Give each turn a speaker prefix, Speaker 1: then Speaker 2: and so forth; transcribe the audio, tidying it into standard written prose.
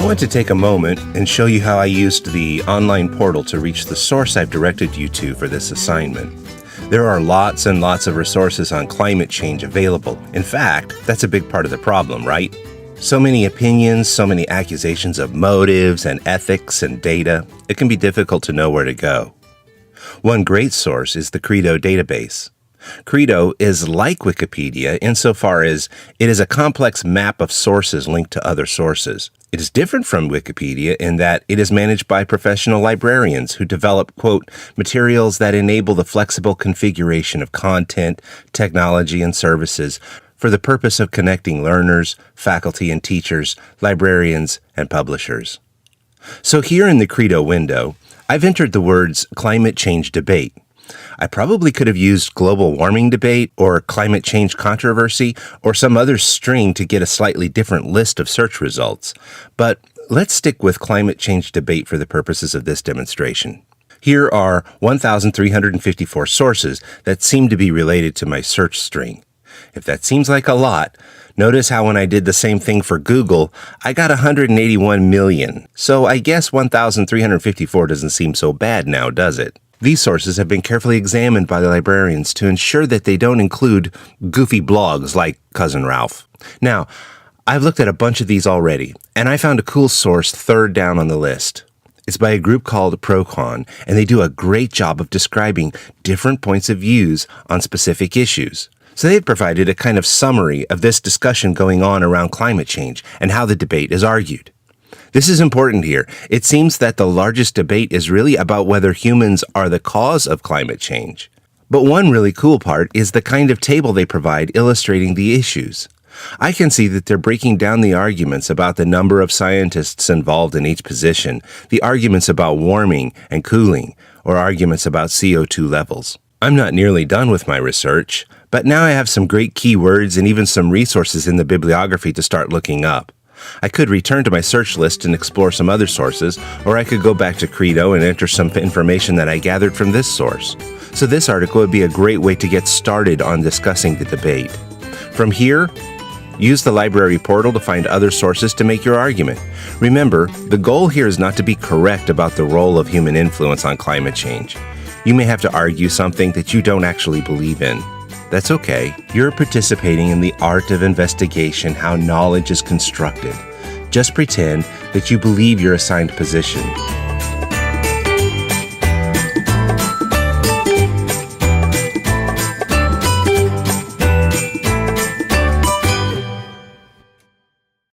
Speaker 1: want to take a moment and show you how I used the online portal to reach the source I've directed you to for this assignment. There are lots and lots of resources on climate change available. In fact, that's a big part of the problem, right? So many opinions, so many accusations of motives and ethics and data, it can be difficult to know where to go. One great source is the Credo database. Credo is like Wikipedia insofar as it is a complex map of sources linked to other sources. It is different from Wikipedia in that it is managed by professional librarians who develop, quote, materials that enable the flexible configuration of content, technology, and services for the purpose of connecting learners, faculty and teachers, librarians, and publishers. So here in the Credo window, I've entered the words climate change debate. I probably could have used global warming debate or climate change controversy or some other string to get a slightly different list of search results. But let's stick with climate change debate for the purposes of this demonstration. Here are 1,354 sources that seem to be related to my search string. If that seems like a lot, notice how when I did the same thing for Google, I got 181 million. So I guess 1,354 doesn't seem so bad now, does it? These sources have been carefully examined by the librarians to ensure that they don't include goofy blogs like Cousin Ralph. Now, I've looked at a bunch of these already, and I found a cool source third down on the list. It's by a group called ProQuan, and they do a great job of describing different points of views on specific issues. So they've provided a kind of summary of this discussion going on around climate change and how the debate is argued. This is important here. It seems that the largest debate is really about whether humans are the cause of climate change. But one really cool part is the kind of table they provide illustrating the issues. I can see that they're breaking down the arguments about the number of scientists involved in each position, the arguments about warming and cooling, or arguments about CO2 levels. I'm not nearly done with my research, but now I have some great keywords and even some resources in the bibliography to start looking up. I could return to my search list and explore some other sources, or I could go back to Credo and enter some information that I gathered from this source. So this article would be a great way to get started on discussing the debate. From here, use the library portal to find other sources to make your argument. Remember, the goal here is not to be correct about the role of human influence on climate change. You may have to argue something that you don't actually believe in. That's okay. You're participating in the art of investigation, how knowledge is constructed. Just pretend that you believe your assigned position.